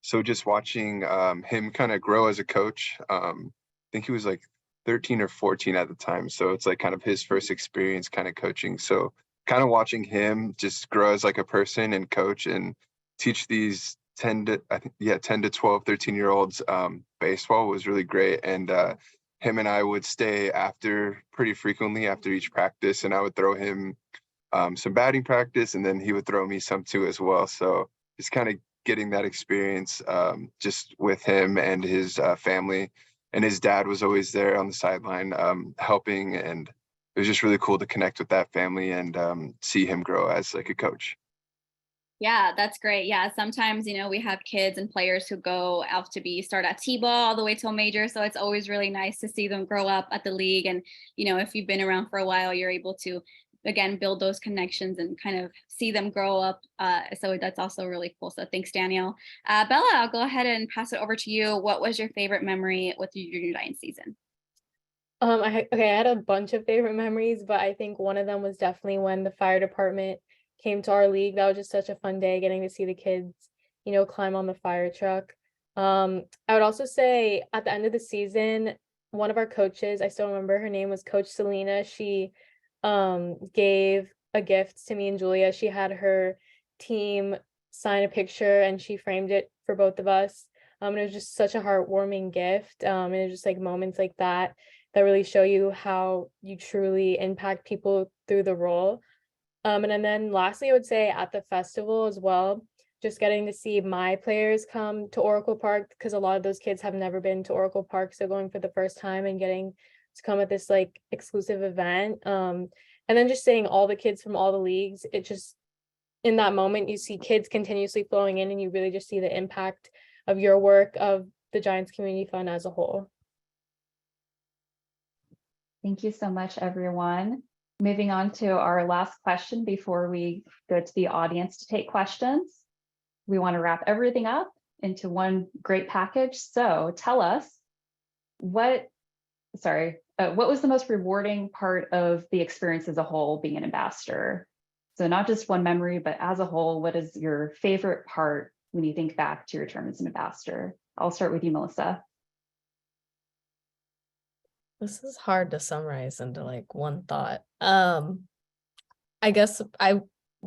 So just watching him kind of grow as a coach, I think he was like 13 or 14 at the time. So it's like kind of his first experience kind of coaching. So kind of watching him just grow as like a person and coach and teach these 10 to 12, 13-year olds baseball was really great. And him and I would stay after pretty frequently after each practice, and I would throw him some batting practice, and then he would throw me some too as well. So just kind of getting that experience just with him and his family. And his dad was always there on the sideline helping, and it was just really cool to connect with that family and see him grow as like a coach. Yeah, that's great. Yeah, sometimes, we have kids and players who go out to start at T-ball all the way till major. So it's always really nice to see them grow up at the league. And, if you've been around for a while, you're able to, again, build those connections and kind of see them grow up. So that's also really cool. So thanks, Danielle. Bella, I'll go ahead and pass it over to you. What was your favorite memory with your Junior Giants season? I had a bunch of favorite memories, but I think one of them was definitely when the fire department came to our league. That was just such a fun day getting to see the kids, climb on the fire truck. I would also say at the end of the season, one of our coaches, I still remember her name was Coach Selena. She gave a gift to me and Julia. She had her team sign a picture and she framed it for both of us. And it was just such a heartwarming gift. And it was just like moments like that really show you how you truly impact people through the role. And then lastly, I would say at the festival as well, just getting to see my players come to Oracle Park, because a lot of those kids have never been to Oracle Park. So going for the first time and getting to come at this like exclusive event. And then just seeing all the kids from all the leagues, it just, in that moment, you see kids continuously flowing in and you really just see the impact of your work, of the Giants Community Fund as a whole. Thank you so much, everyone. Moving on to our last question before we go to the audience to take questions. We want to wrap everything up into one great package. So tell us what was the most rewarding part of the experience as a whole being an ambassador? So not just one memory, but as a whole, what is your favorite part when you think back to your term as an ambassador? I'll start with you, Melissa. This is hard to summarize into like one thought. I guess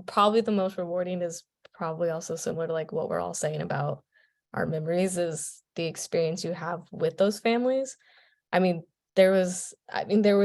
probably the most rewarding is probably also similar to like what we're all saying about our memories, is the experience you have with those families. There was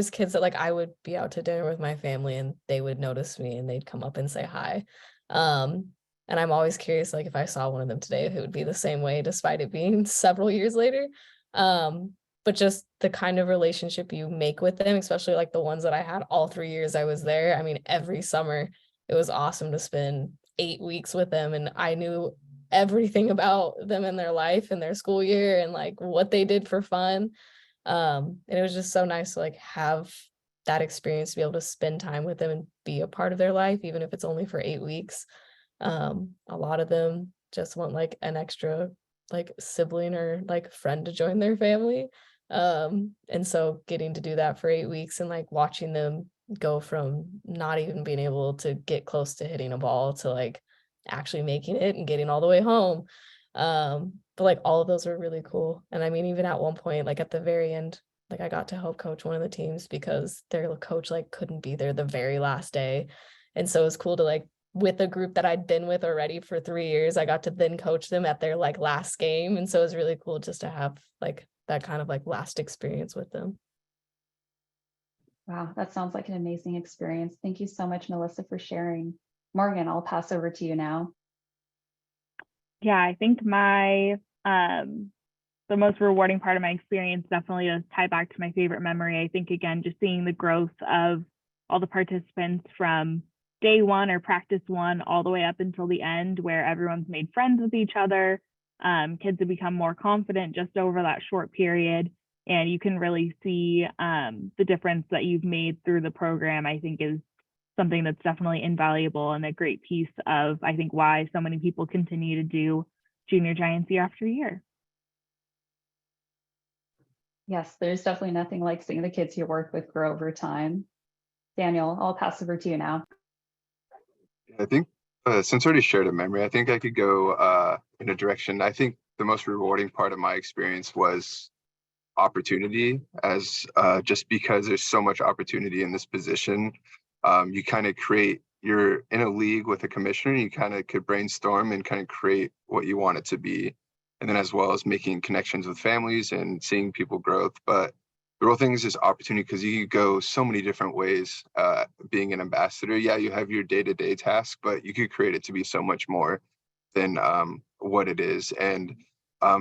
kids that like I would be out to dinner with my family and they would notice me and they'd come up and say hi. And I'm always curious, like if I saw one of them today, if it would be the same way, despite it being several years later. But just the kind of relationship you make with them, especially like the ones that I had all 3 years I was there. Every summer it was awesome to spend 8 weeks with them, and I knew everything about them in their life and their school year and like what they did for fun. And it was just so nice to like have that experience, to be able to spend time with them and be a part of their life, even if it's only for 8 weeks. A lot of them just want like an extra like sibling or like friend to join their family. And so getting to do that for 8 weeks and like watching them go from not even being able to get close to hitting a ball to like actually making it and getting all the way home. But like all of those were really cool. And even at one point, like at the very end, like I got to help coach one of the teams because their coach like couldn't be there the very last day. And so it was cool to like, with a group that I'd been with already for 3 years, I got to then coach them at their like last game. And so it was really cool just to have like that kind of like last experience with them. Wow, that sounds like an amazing experience. Thank you so much, Melissa, for sharing. Morgan, I'll pass over to you now. Yeah, I think the most rewarding part of my experience definitely does tie back to my favorite memory. I think, again, just seeing the growth of all the participants from day one or practice one all the way up until the end, where everyone's made friends with each other. Kids have become more confident just over that short period. And you can really see the difference that you've made through the program, I think, is something that's definitely invaluable and a great piece of, I think, why so many people continue to do Junior Giants year after year. Yes, there's definitely nothing like seeing the kids you work with grow over time. Daniel, I'll pass over to you now. I think since I already shared a memory, I think I could go in a direction. I think the most rewarding part of my experience was opportunity, as just because there's so much opportunity in this position. You kind of create, you're in a league with a commissioner, you kind of could brainstorm and kind of create what you want it to be. And then as well as making connections with families and seeing people growth. But the real thing is just opportunity, because you could go so many different ways being an ambassador. Yeah, you have your day-to-day task, but you could create it to be so much more than what it is. And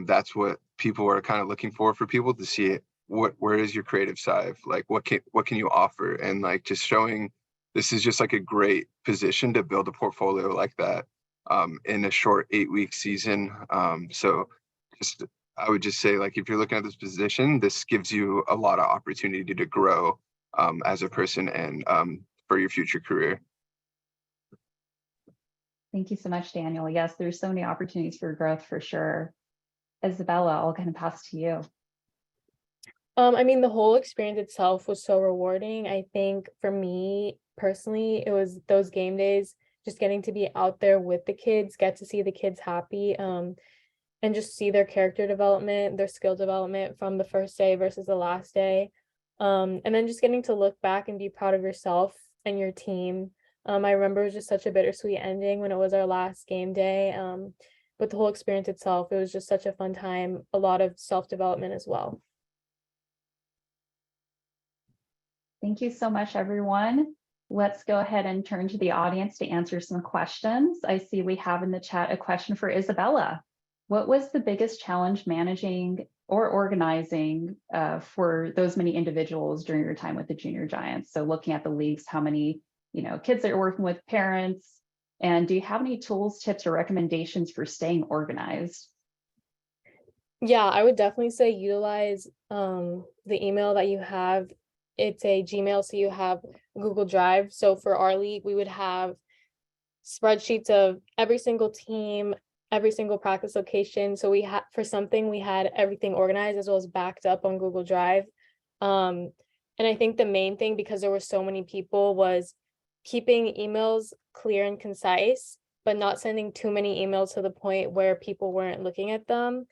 that's what people are kind of looking for people to see it. Where is your creative side? Like what can you offer? And like just showing this is just like a great position to build a portfolio like that in a short 8-week season. So just I would just say, like, if you're looking at this position, this gives you a lot of opportunity to grow as a person and for your future career. Thank you so much, Daniel. Yes, there's so many opportunities for growth for sure. Isabella, I'll kind of pass to you. I mean, the whole experience itself was so rewarding. I think for me personally, it was those game days, just getting to be out there with the kids, get to see the kids happy, and just see their character development, their skill development from the first day versus the last day. And then just getting to look back and be proud of yourself and your team. I remember it was just such a bittersweet ending when it was our last game day. But the whole experience itself, it was just such a fun time, a lot of self-development as well. Thank you so much, everyone. Let's go ahead and turn to the audience to answer some questions. I see we have in the chat a question for Isabella. What was the biggest challenge managing or organizing for those many individuals during your time with the Junior Giants? So looking at the leagues, how many kids that you're working with, parents, and do you have any tools, tips, or recommendations for staying organized? Yeah, I would definitely say utilize the email that you have. It's a Gmail, so you have Google Drive. So for our league, we would have spreadsheets of every single team, every single practice location. So we had, for something, we had everything organized as well as backed up on Google Drive. And I think the main thing, because there were so many people, was keeping emails clear and concise, but not sending too many emails to the point where people weren't looking at them.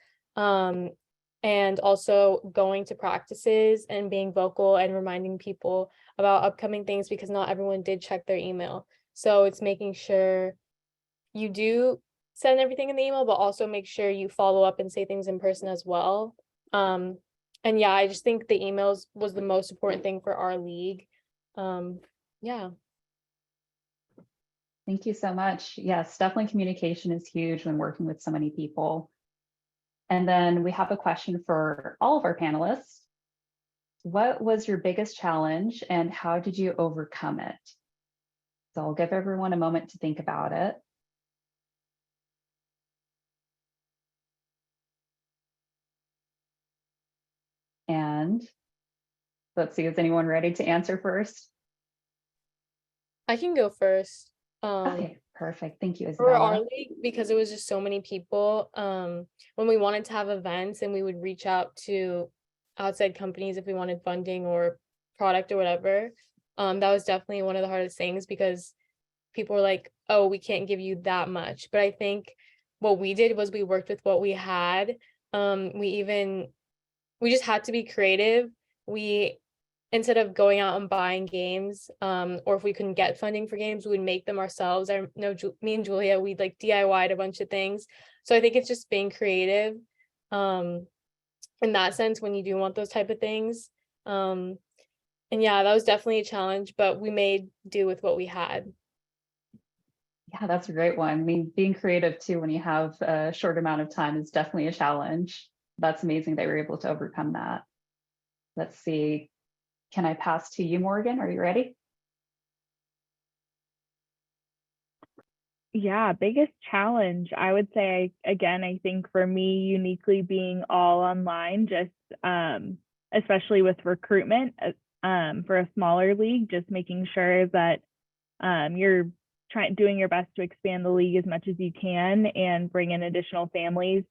And also going to practices and being vocal and reminding people about upcoming things, because not everyone did check their email. So it's making sure you do send everything in the email, but also make sure you follow up and say things in person as well. And yeah, I just think the emails was the most important thing for our league. Yeah. Thank you so much. Yes, definitely communication is huge when working with so many people. And then we have a question for all of our panelists. What was your biggest challenge and how did you overcome it? So I'll give everyone a moment to think about it. And let's see, is anyone ready to answer first? I can go first. Okay, perfect. Thank you, For Isabella. our league, because it was just so many people, when we wanted to have events and we would reach out to outside companies if we wanted funding or product or whatever, that was definitely one of the hardest things, because people were like, oh, we can't give you that much. But I think what we did was we worked with what we had. We just had to be creative. We, instead of going out and buying games, or if we couldn't get funding for games, we would make them ourselves. I know me and Julia, we'd like DIY'd a bunch of things. So I think it's just being creative in that sense when you do want those type of things. And yeah, that was definitely a challenge, but we made do with what we had. Yeah, that's a great one. I mean, being creative too when you have a short amount of time is definitely a challenge. That's amazing that you're able to overcome that. Let's see. Can I pass to you, Morgan? Are you ready? Yeah, biggest challenge, I would say, again, I think for me, uniquely being all online, just especially with recruitment for a smaller league, just making sure that you're doing your best to expand the league as much as you can and bring in additional families.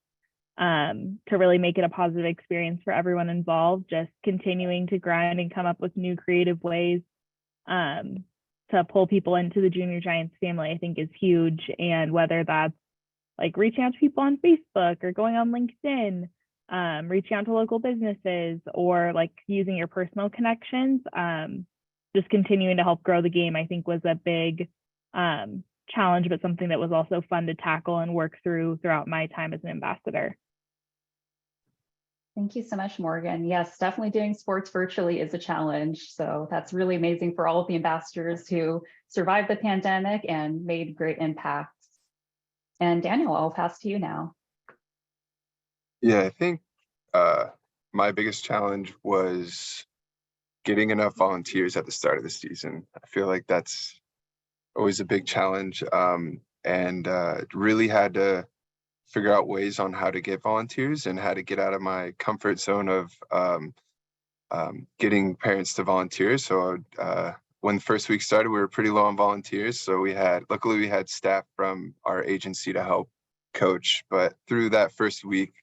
to really make it a positive experience for everyone involved. Just continuing to grind and come up with new creative ways to pull people into the Junior Giants family, I think is huge. And whether that's like reaching out to people on Facebook or going on LinkedIn, reaching out to local businesses, or like using your personal connections, just continuing to help grow the game, I think was a big challenge, but something that was also fun to tackle and work through throughout my time as an ambassador. Thank you so much, Morgan. Yes, definitely doing sports virtually is a challenge. So that's really amazing for all of the ambassadors who survived the pandemic and made great impacts. And Daniel, I'll pass to you now. Yeah, I think my biggest challenge was getting enough volunteers at the start of the season. I feel like that's always a big challenge, and really had to figure out ways on how to get volunteers and how to get out of my comfort zone of getting parents to volunteer. So when the first week started, we were pretty low on volunteers. So luckily we had staff from our agency to help coach. But through that first week,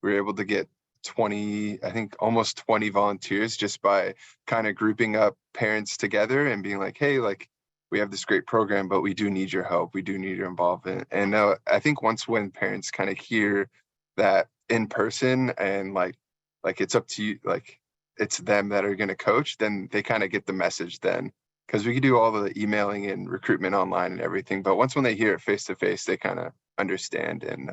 we were able to get 20, I think almost 20 volunteers just by kind of grouping up parents together and being like, hey, like, we have this great program, but we do need your help. We do need your involvement. And I think when parents kind of hear that in person and like it's up to you, like it's them that are going to coach, then they kind of get the message then, because we could do all the emailing and recruitment online and everything. But when they hear it face to face, they kind of understand. And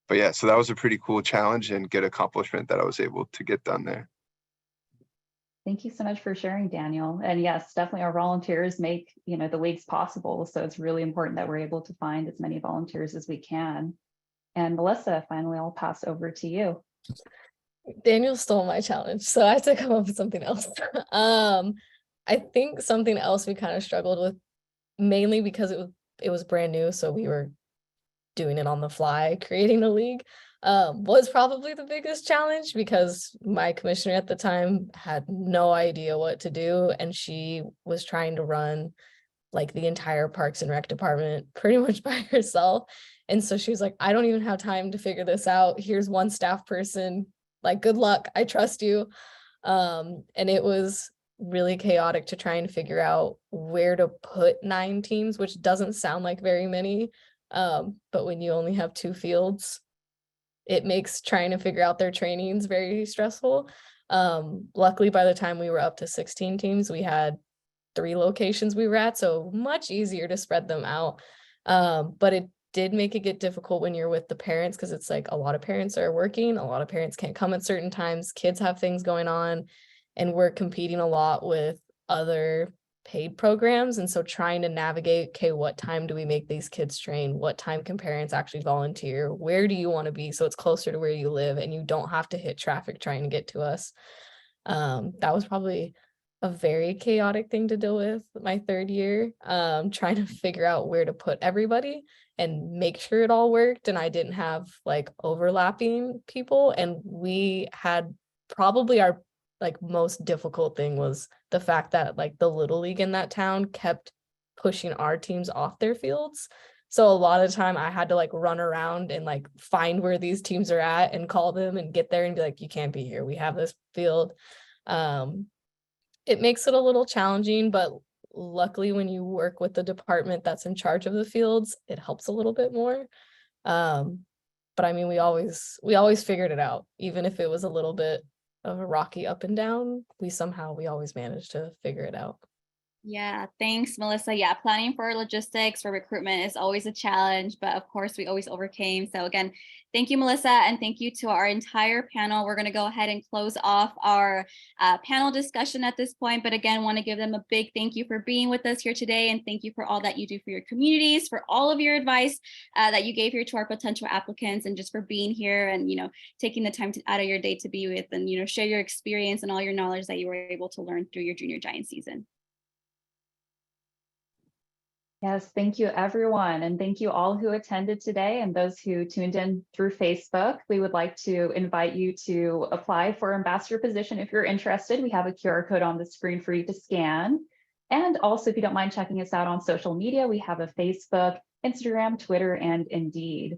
but yeah, so that was a pretty cool challenge and good accomplishment that I was able to get done there. Thank you so much for sharing, Daniel. And yes, definitely our volunteers make, the leagues possible. So it's really important that we're able to find as many volunteers as we can. And Melissa, finally, I'll pass over to you. Daniel stole my challenge, so I had to come up with something else. I think something else we kind of struggled with, mainly because it was brand new, so we were doing it on the fly, creating a league, was probably the biggest challenge, because my commissioner at the time had no idea what to do, and she was trying to run like the entire Parks and Rec department pretty much by herself. And so she was like, I don't even have time to figure this out. Here's one staff person, like, good luck, I trust you. And it was really chaotic to try and figure out where to put 9 teams, which doesn't sound like very many. But when you only have 2 fields, it makes trying to figure out their trainings very stressful. Luckily, by the time we were up to 16 teams, we had 3 locations we were at, so much easier to spread them out. But it did make it get difficult when you're with the parents, because it's like a lot of parents are working, a lot of parents can't come at certain times, kids have things going on, and we're competing a lot with other paid programs. And so trying to navigate, okay, what time do we make these kids train? What time can parents actually volunteer? Where do you want to be so it's closer to where you live and you don't have to hit traffic trying to get to us? That was probably a very chaotic thing to deal with my 3rd year, trying to figure out where to put everybody and make sure it all worked. And I didn't have like overlapping people. And we had probably our like most difficult thing was the fact that like the little league in that town kept pushing our teams off their fields. So a lot of the time I had to like run around and like find where these teams are at and call them and get there and be like, you can't be here, we have this field. It makes it a little challenging, but luckily when you work with the department that's in charge of the fields, it helps a little bit more. But I mean, we always figured it out, even if it was a little bit of a rocky up and down, we always managed to figure it out. Yeah, thanks, Melissa. Yeah, planning for logistics for recruitment is always a challenge, but of course we always overcame. So again, thank you, Melissa, and thank you to our entire panel. We're going to go ahead and close off our panel discussion at this point, but again, want to give them a big thank you for being with us here today, and thank you for all that you do for your communities, for all of your advice that you gave here to our potential applicants, and just for being here and taking the time out of your day to be with and share your experience and all your knowledge that you were able to learn through your Junior Giant season. Yes, thank you, everyone. And thank you all who attended today and those who tuned in through Facebook. We would like to invite you to apply for ambassador position if you're interested. We have a QR code on the screen for you to scan. And also, if you don't mind checking us out on social media, we have a Facebook, Instagram, Twitter, and Indeed.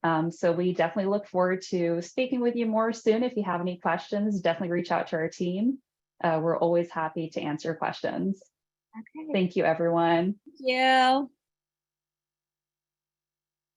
So we definitely look forward to speaking with you more soon. If you have any questions, definitely reach out to our team. We're always happy to answer questions. Okay. Thank you, everyone. Thank you.